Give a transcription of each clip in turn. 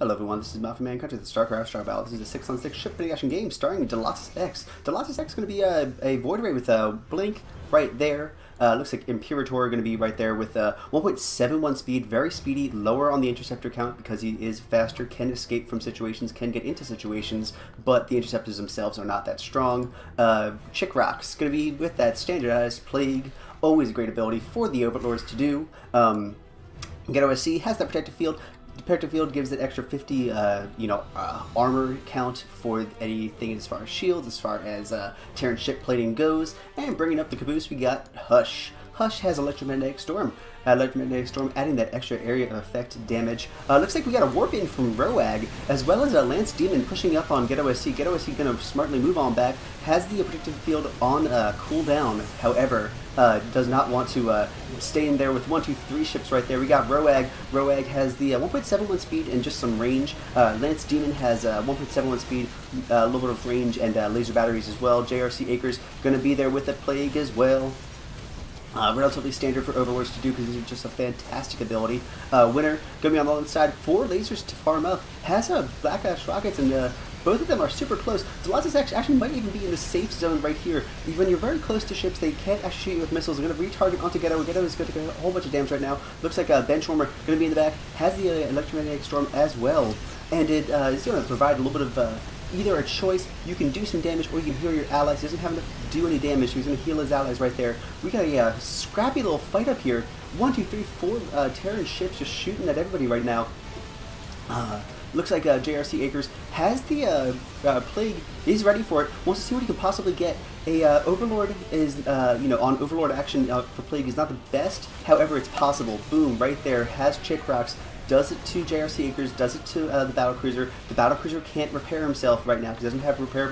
Hello everyone, this is MaffumanCasting, the StarCraft Star Battle. This is a 6-on-6 ship-building action game starring Delotus X. Delotus X is going to be a Void Ray with a Blink right there. Looks like Imperator going to be right there with 1.71 speed, very speedy, lower on the interceptor count because he is faster, can escape from situations, can get into situations, but the interceptors themselves are not that strong. Chick Rock's going to be with that standardized Plague, always a great ability for the Overlords to do. Get OSC has that protective field. The protective field gives it extra 50, armor count for anything as far as shields, as far as Terran ship plating goes. And bringing up the caboose, we got Hush. Hush has Electromagnetic Storm. Electromagnetic Storm adding that extra area of effect damage. Looks like we got a warp in from Roag, as well as a Lance Demon pushing up on Get OSC. Get OSC going to smartly move on back. Has the protective field on cooldown, however, does not want to stay in there with 1, 2, 3 ships right there. We got Roag. Roag has the 1.71 speed and just some range. Lance Demon has 1.71 speed, a little bit of range, and laser batteries as well. JRC Acres going to be there with the Plague as well. Relatively standard for Overlords to do because these are just a fantastic ability. Winner going to be on the other side. 4 lasers to farm up. Has Black Ash rockets, and both of them are super close. Delotus X actually might even be in the safe zone right here. When you're very close to ships, they can't actually shoot you with missiles. They're going to retarget onto Ghetto. Ghetto is going to get a whole bunch of damage right now. Looks like Benchwarmer going to be in the back. Has the Electromagnetic Storm as well. And it is going to provide a little bit of either a choice. You can do some damage or you can heal your allies. He doesn't have enough to do any damage, so he's going to heal his allies right there. We got a scrappy little fight up here. 1, 2, 3, 4 Terran ships just shooting at everybody right now. Looks like JRC Acres has the Plague. He's ready for it. Wants to see what he can possibly get. Overlord is, on Overlord action for Plague is not the best. However, it's possible. Boom, right there. Has Chick Rocks. Does it to JRC Acres. Does it to the Battlecruiser. The Battlecruiser can't repair himself right now because he doesn't have repair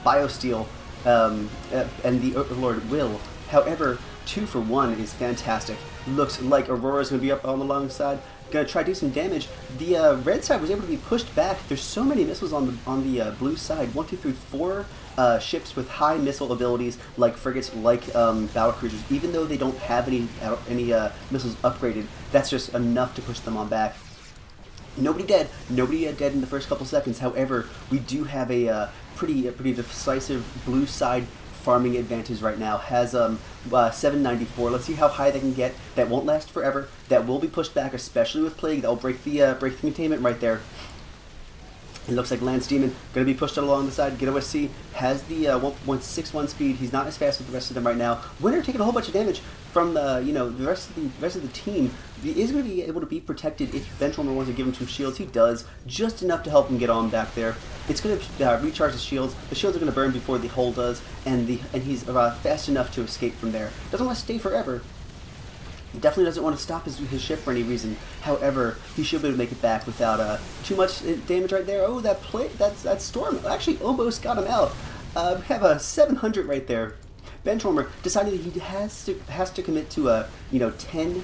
Biosteel, and the Overlord will. However, 2 for 1 is fantastic. Looks like Aurora's going to be up on the long side. Going to try to do some damage. The red side was able to be pushed back. There's so many missiles on the blue side. 1, 2, 3, 4 ships with high missile abilities, like frigates, like battlecruisers. Even though they don't have any missiles upgraded, that's just enough to push them on back. Nobody dead. Nobody dead in the first couple seconds. However, we do have a pretty decisive blue side farming advantage right now. Has 794. Let's see how high they can get. That won't last forever. That will be pushed back, especially with Plague. That will break the containment right there. It looks like Lance Demon going to be pushed along the side. Get OSC has the 1.61 speed. He's not as fast as the rest of them right now. Winner taking a whole bunch of damage from the rest of the team. He is going to be able to be protected if Benchwarmer wants to give him some shields. He does, just enough to help him get on back there. It's going to recharge his shields. The shields are going to burn before the hull does, and he's fast enough to escape from there. Doesn't want to stay forever. He definitely doesn't want to stop his ship for any reason. However, he should be able to make it back without too much damage right there. Oh, that Storm actually almost got him out. We have a 700 right there. Benchwarmer decided that he has to commit to 10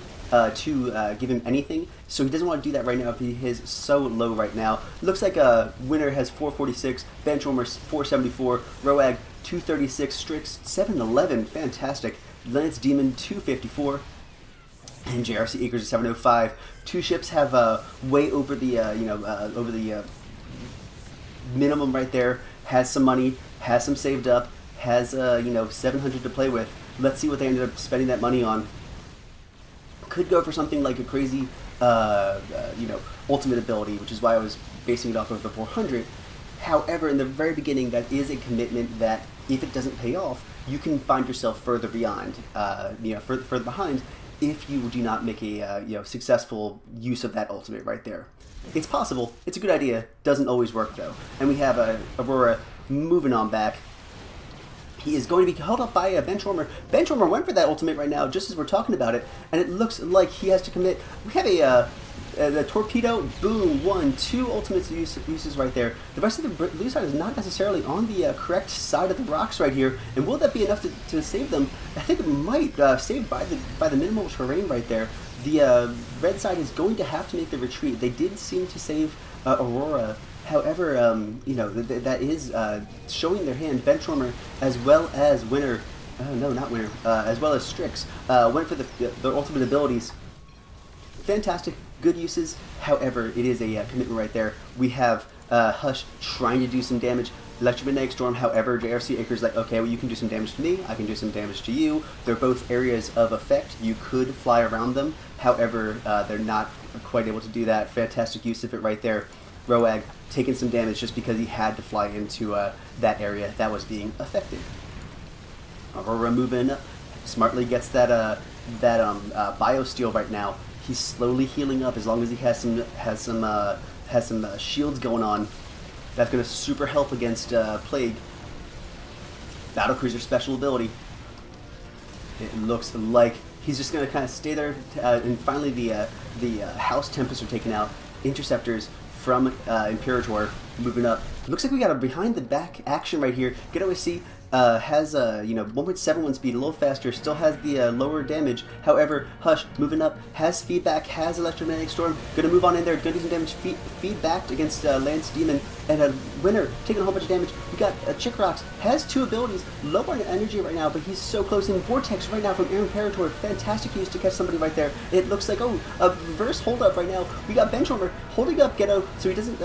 to give him anything, so he doesn't want to do that right now if he is so low right now. Looks like Winner has 446, Benchwarmer 474, Roag 236, Strix 711, fantastic. Lance Demon 254. And JRC Acres is 705. 2 ships have way over the minimum right there. Has some money, has some saved up, has 700 to play with. Let's see what they ended up spending that money on. Could go for something like a crazy ultimate ability, which is why I was basing it off of the 400. However, in the very beginning, that is a commitment that if it doesn't pay off, you can find yourself further beyond, further behind, if you do not make a successful use of that ultimate right there. It's possible. It's a good idea. Doesn't always work though. And we have Aurora moving on back. He is going to be held up by a Benchwarmer. Benchwarmer went for that ultimate right now, just as we're talking about it, and it looks like he has to commit. We have the torpedo, boom, 1, 2 ultimate uses right there. The rest of the blue side is not necessarily on the correct side of the rocks right here, and will that be enough to save them? I think it might, saved by the minimal terrain right there. The red side is going to have to make the retreat. They did seem to save Aurora. However, that is showing their hand. Benchwarmer as well as Winner, no, not Winner, as well as Strix, went for the ultimate abilities. Fantastic. good uses. However, it is a commitment right there. We have Hush trying to do some damage. Electromagnetic Storm, however, JRC Acre's like, okay, well, you can do some damage to me, I can do some damage to you. They're both areas of effect. You could fly around them. However, they're not quite able to do that. Fantastic use of it right there. Roag taking some damage just because he had to fly into that area that was being affected. Aurora moving up. Smartly gets that Biosteel right now. He's slowly healing up as long as he has some shields going on. That's going to super help against Plague. Battlecruiser special ability. It looks like he's just going to kind of stay there, and finally the House Tempests are taken out. Interceptors from Imperator moving up. Looks like we got a behind the back action right here. Get OSC. Has 1.71 speed, a little faster, still has the lower damage. However, Hush moving up, has feedback, has electromagnetic storm, gonna move on in there, gonna do some damage, feedbacked against Lance Demon, and a Winner taking a whole bunch of damage. We got Chick Rocks, has 2 abilities, low on energy right now, but he's so close. In Vortex right now from Imperator, fantastic use to catch somebody right there. It looks like, oh, a reverse hold up right now. We got Benchwarmer holding up Ghetto so he doesn't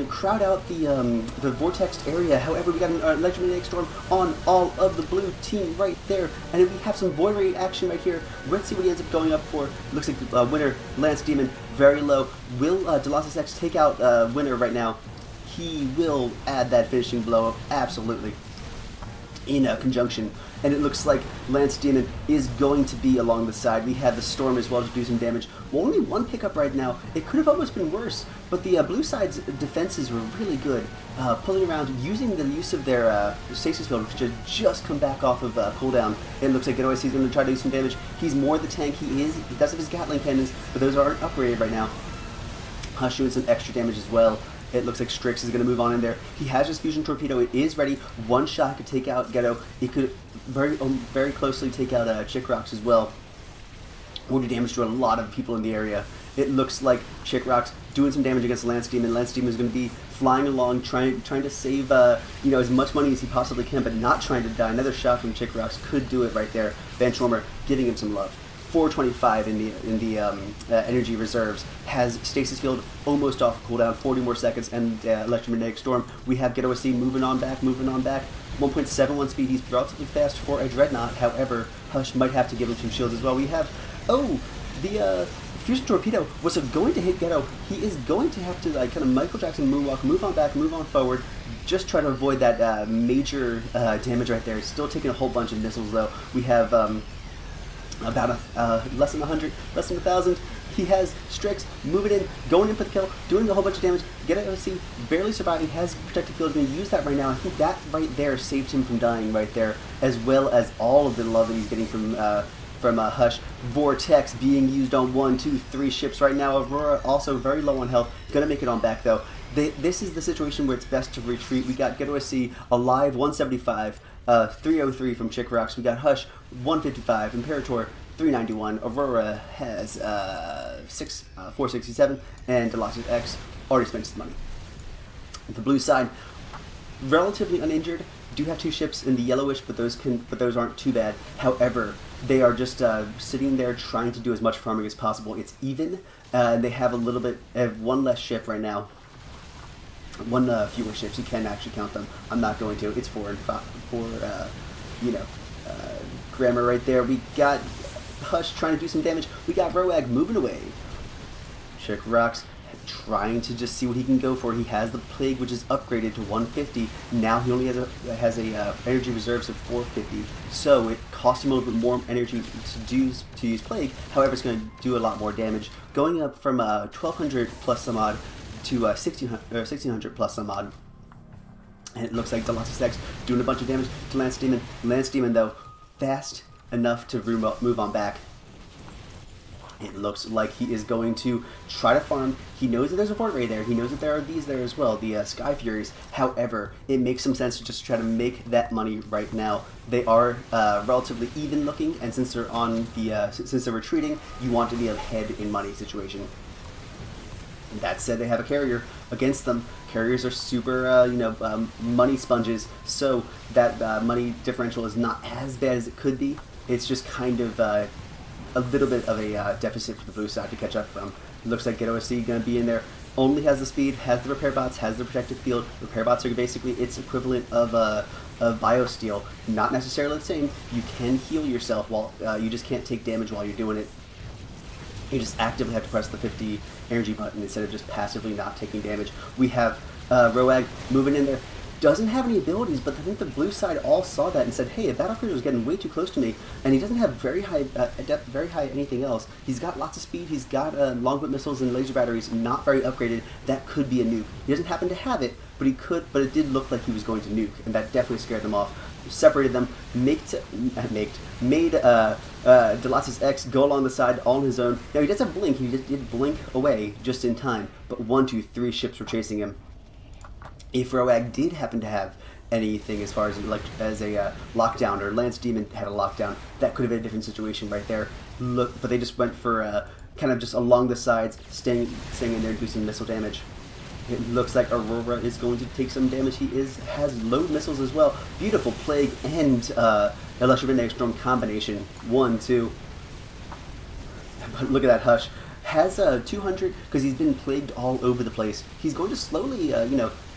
crowd out the Vortex area. However, we got an electromagnetic storm on all of the blue team right there, and then we have some Void Ray action right here. Let's see what he ends up going up for. Looks like Winner, Lance Demon, very low. Will Delassus X take out Winner right now? He will add that finishing blow, absolutely, in conjunction. And it looks like Lance Demon is going to be along the side. We have the Storm as well to do some damage. Well, only 1 pickup right now. It could have almost been worse, but the blue side's defenses were really good. Pulling around, using the use of their stasis field, which had just come back off of cooldown. It looks like GetOSC is going to try to do some damage. He's more the tank. He does have his Gatling cannons, but those aren't upgraded right now. Hush doing some extra damage as well. It looks like Strix is going to move on in there. He has his Fusion Torpedo. It is ready. 1 shot could take out Ghetto. He could very closely take out Chick Rocks as well. Will do damage to a lot of people in the area. It looks like Chick Rocks doing some damage against Lance Demon. Lance Demon is going to be flying along, trying to save as much money as he possibly can, but not trying to die. Another shot from Chick Rocks could do it right there. Benchwarmer giving him some love. 425 in the energy reserves, has stasis field almost off cooldown, 40 more seconds, and electromagnetic storm. We have GetOSC moving on back. 1.71 speed. He's relatively fast for a Dreadnought. However, Hush might have to give him some shields as well. We have the Fusion Torpedo was going to hit Ghetto. He is going to have to kind of Michael Jackson moonwalk, move on back, move on forward. Just try to avoid that major damage right there. Still taking a whole bunch of missiles though. We have about less than 100, less than 1,000. He has Strix moving in, going in for the kill, doing a whole bunch of damage. GetOSC barely surviving, has protective field, going to use that right now. I think that right there saved him from dying right there, as well as all of the love that he's getting from Hush. Vortex being used on 1, 2, 3 ships right now. Aurora also very low on health, gonna make it on back though. This is the situation where it's best to retreat. We got GetOSC alive, 175. 303 from Chick Rocks. We got Hush, 155. Imperator, 391. Aurora has 467. And Delassus X already spent his money. The blue side, relatively uninjured. Do have 2 ships in the yellowish, but those aren't too bad. However, they are just sitting there trying to do as much farming as possible. It's even. They have have 1 less ship right now. 1 fewer ships. You can actually count them. I'm not going to. It's 4 and 5. 4, grammar right there. We got Hush trying to do some damage. We got Roag moving away. Chick Rocks trying to just see what he can go for. He has the Plague, which is upgraded to 150. Now he only has a energy reserves of 450. So it costs him a little bit more energy to use Plague. However, it's going to do a lot more damage. Going up from 1,200 plus some odd to 1,600 plus some odd. And it looks like Delassus X doing a bunch of damage to Lance Demon. Lance Demon, though, fast enough to move on back. It looks like he is going to try to farm. He knows that there's a Void Ray there. He knows that there are these there as well, the Sky Furies. However, it makes some sense to just try to make that money right now. They are relatively even looking, and since they're on the since they're retreating, you want to be ahead in money situation. That said, they have a carrier against them. Carriers are super, money sponges, so that money differential is not as bad as it could be. It's just kind of a little bit of a deficit for the blue side to catch up from. Looks like Ghetto SC going to be in there. Only has the speed, has the repair bots, has the protective field. Repair bots are basically its equivalent of Biosteel. Not necessarily the same. You can heal yourself while you just can't take damage while you're doing it. You just actively have to press the 50 energy button instead of just passively not taking damage. We have Roag moving in there. Doesn't have any abilities, but I think the blue side all saw that and said, hey, a battle cruiser is getting way too close to me, and he doesn't have very high depth, very high anything else. He's got lots of speed, he's got longbow missiles and laser batteries, not very upgraded. That could be a nuke. He doesn't happen to have it, but he could, but it did look like he was going to nuke, and that definitely scared them off. Separated them, made Delassus X go along the side all on his own. Now he does have blink, he did blink away just in time, but 1, 2, 3 ships were chasing him. If Roag did happen to have anything as far as like a lockdown, or Lance Demon had a lockdown, that could have been a different situation right there. Look, but they just went for kind of just along the sides, staying in there and do some missile damage. It looks like Aurora is going to take some damage. He has load missiles as well. Beautiful Plague and Electromagnetic Storm combination. 1, 2. But look at that Hush. Has 200 because he's been plagued all over the place. He's going to slowly,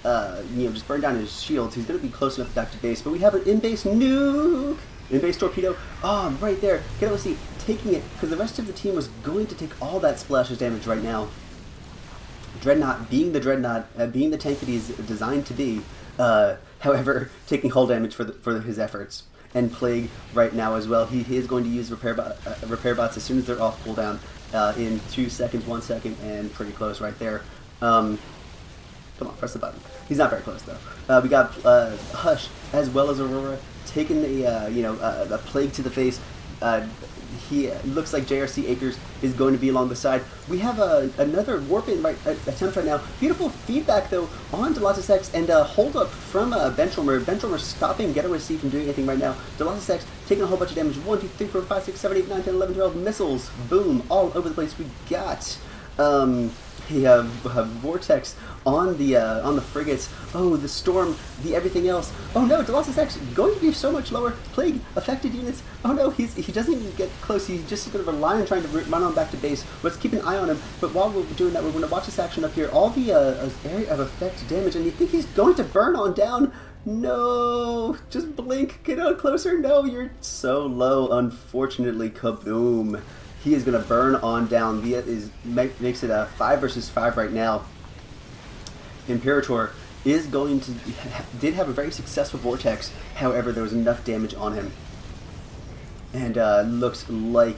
just burn down his shields. He's going to be close enough back to base. But we have an in-base nuke, in-base torpedo. Oh, right there. Get OC taking it because the rest of the team was going to take all that splashes damage right now. Dreadnought, being the Dreadnought, being the tank that he's designed to be, however, taking hull damage for his efforts. And Plague right now as well. He is going to use repair bots as soon as they're off cooldown in 2 seconds, 1 second, and pretty close right there. Come on, press the button. He's not very close though. We got Hush as well as Aurora taking a Plague to the face. He looks like JRC Acres is going to be along the side. We have another warp-in attempt right now. Beautiful feedback, though, on Delassus X, and hold-up from Benchwarmer. Benchwarmer stopping Ghetto SC from doing anything right now. Delassus X taking a whole bunch of damage. 1, 2, 3, 4, 5, 6, 7, 8, 9, 10, 11, 12 missiles. Boom, all over the place. We got Vortex on the frigates. Oh, the Storm, the everything else. Oh no, Delassus X going to be so much lower. Plague affected units. Oh no, he doesn't even get close. He's just going to rely on trying to run on back to base. Let's keep an eye on him. But while we're doing that, we're going to watch this action up here. All the area of effect damage, and you think he's going to burn on down. No, just blink, get out closer. No, you're so low. Unfortunately, kaboom. He is going to burn on down. Via makes it a 5 versus 5 right now. Imperator is going to did have a very successful vortex. However, there was enough damage on him, and looks like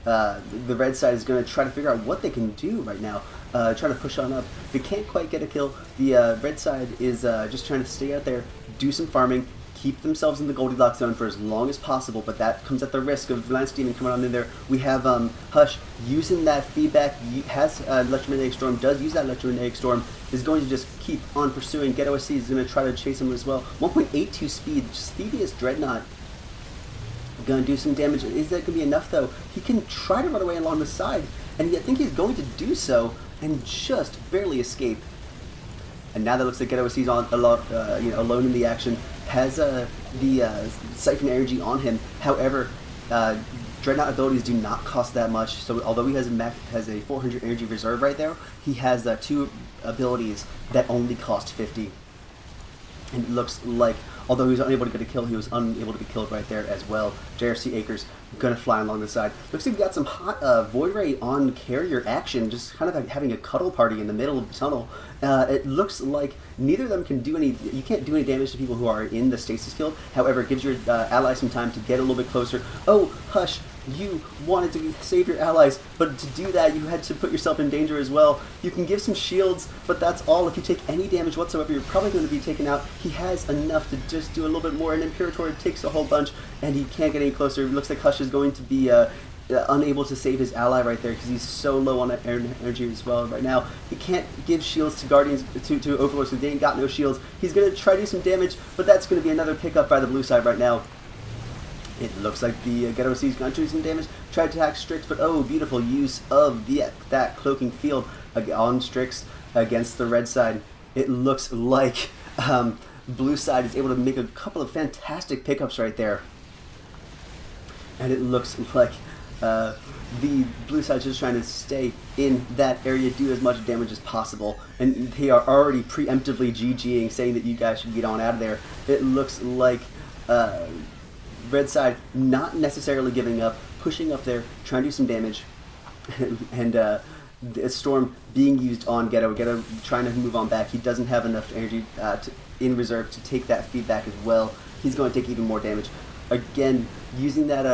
the red side is going to try to figure out what they can do right now. Trying to push on up. They can't quite get a kill. The red side is just trying to stay out there, do some farming, keep themselves in the Goldilocks zone for as long as possible, but that comes at the risk of Lance Demon coming on in there. We have Hush using that feedback, has Electromagnetic Storm, does use that Electromagnetic Storm, is going to just keep on pursuing. Ghetto SC is going to try to chase him as well. 1.82 speed, Speediest Dreadnought. Going to do some damage. Is that going to be enough though? He can try to run away along the side, and I think he's going to do so, and just barely escape. And now that looks like Ghetto SC is alone in the action. Has the Siphon Energy on him. However, Dreadnought abilities do not cost that much. So although he has a 400 energy reserve right there, he has 2 abilities that only cost 50. And it looks like, although he was unable to get a kill, he was unable to be killed right there as well. JRC Acres gonna fly along the side. Looks like we got some hot Void Ray on carrier action, just kind of like having a cuddle party in the middle of the tunnel. It looks like neither of them can do any, you can't do any damage to people who are in the stasis field. However, it gives your allies some time to get a little bit closer. Oh, Hush, you wanted to save your allies, but to do that you had to put yourself in danger as well. You can give some shields, but that's all. If you take any damage whatsoever, you're probably going to be taken out. He has enough to just do a little bit more, and Imperator takes a whole bunch, and he can't get any closer. It looks like Hush is going to be unable to save his ally right there because he's so low on energy as well right now. He can't give shields to Guardians, to Overlords, because they ain't got no shields. He's going to try to do some damage, but that's going to be another pickup by the blue side right now. It looks like the Ghetto SC is going to do some damage. Tried to attack Strix, but oh, beautiful use of that cloaking field on Strix against the red side. It looks like blue side is able to make a couple of fantastic pickups right there. And it looks like The blue side's just trying to stay in that area, do as much damage as possible, and they are already preemptively GGing, saying that you guys should get on out of there. It looks like red side not necessarily giving up, pushing up there, trying to do some damage, and a storm being used on Ghetto. Ghetto trying to move on back. He doesn't have enough energy in reserve to take that feedback as well. He's going to take even more damage. Again, using that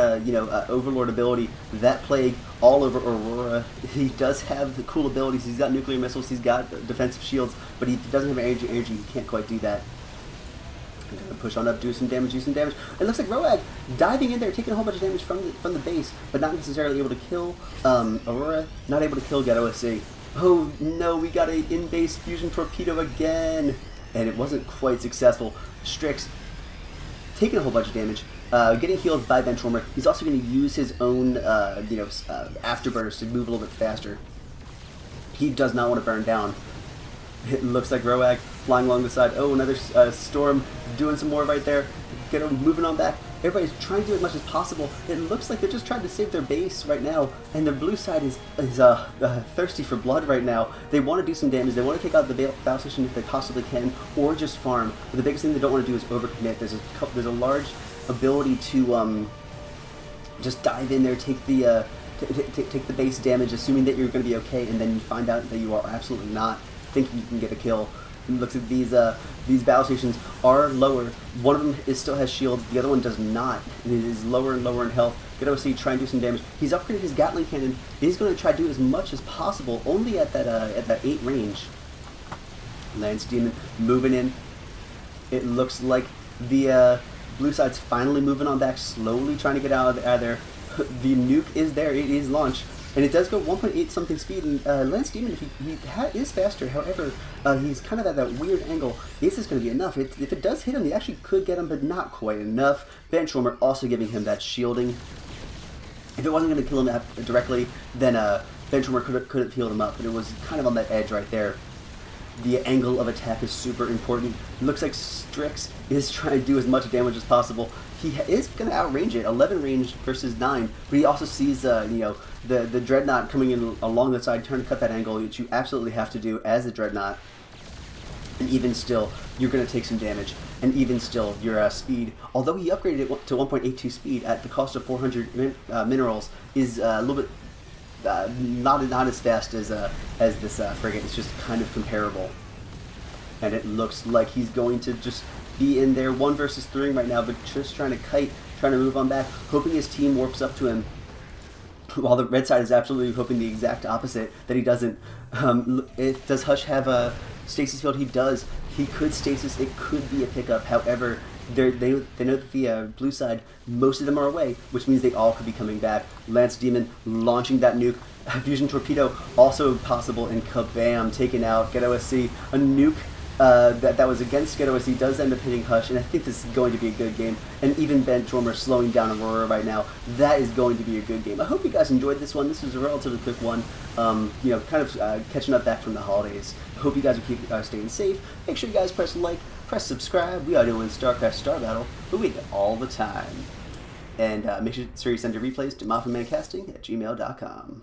Overlord ability, that plague all over Aurora. He does have the cool abilities. He's got nuclear missiles. He's got defensive shields, but he doesn't have energy. He can't quite do that. I'm gonna push on up, do some damage. It looks like Roag diving in there, taking a whole bunch of damage from the base, but not necessarily able to kill Aurora. Not able to kill Ghetto SC. Oh no, we got a in-base fusion torpedo again, and it wasn't quite successful. Strix taking a whole bunch of damage. Getting healed by Benchwarmer. He's also going to use his own, afterburners to move a little bit faster. He does not want to burn down. It looks like Roag flying along the side. Oh, another storm doing some more right there. Get him moving on back. Everybody's trying to do as much as possible. It looks like they're just trying to save their base right now, and the blue side is thirsty for blood right now. They want to do some damage. They want to take out the battle station if they possibly can, or just farm. But the biggest thing they don't want to do is overcommit. There's a large ability to just dive in there, take the take the base damage, assuming that you're going to be okay, and then you find out that you are absolutely not, thinking you can get a kill. It looks like these battle stations are lower. One of them still has shields, the other one does not. It is lower and lower in health. Ghetto SC try and do some damage. He's upgraded his Gatling cannon. He's going to try to do as much as possible, only at that 8 range. Lance Demon moving in. It looks like the blue side's finally moving on back, slowly trying to get out of there. The nuke is there, it is launched, and it does go 1.8 something speed, and Lance Demon, if he is faster, however, he's kind of at that weird angle. Is this going to be enough? If it does hit him, he actually could get him, but not quite enough. Benchwarmer also giving him that shielding. If it wasn't going to kill him directly, then Benchwarmer could have healed him up, but it was kind of on that edge right there. The angle of attack is super important. It looks like Strix is trying to do as much damage as possible. He is going to outrange it, 11 range versus 9, but he also sees the Dreadnought coming in along the side, trying to cut that angle, which you absolutely have to do as a Dreadnought. And even still, you're going to take some damage. And even still, your speed, although he upgraded it to 1.82 speed at the cost of 400 minerals, is a little bit not as fast as this frigate. It's just kind of comparable, and it looks like he's going to just be in there 1 versus 3 right now, but just trying to kite, trying to move on back, hoping his team warps up to him, while the red side is absolutely hoping the exact opposite, that he doesn't. Does Hush have a stasis field? He does. He could stasis. It could be a pickup. However, they know that the blue side, most of them are away, which means they all could be coming back. Lance Demon launching that nuke. Fusion Torpedo also possible, and kabam, taken out. Ghetto SC, a nuke that was against Ghetto SC does end up hitting Hush, and I think this is going to be a good game. And even Benchwarmer slowing down Aurora right now, that is going to be a good game. I hope you guys enjoyed this one. This was a relatively quick one, kind of catching up back from the holidays. I hope you guys will keep staying safe. Make sure you guys press like, press subscribe. We are doing StarCraft Star Battle, but we do it all the time. And make sure you send your replays to MaffumanCasting@gmail.com.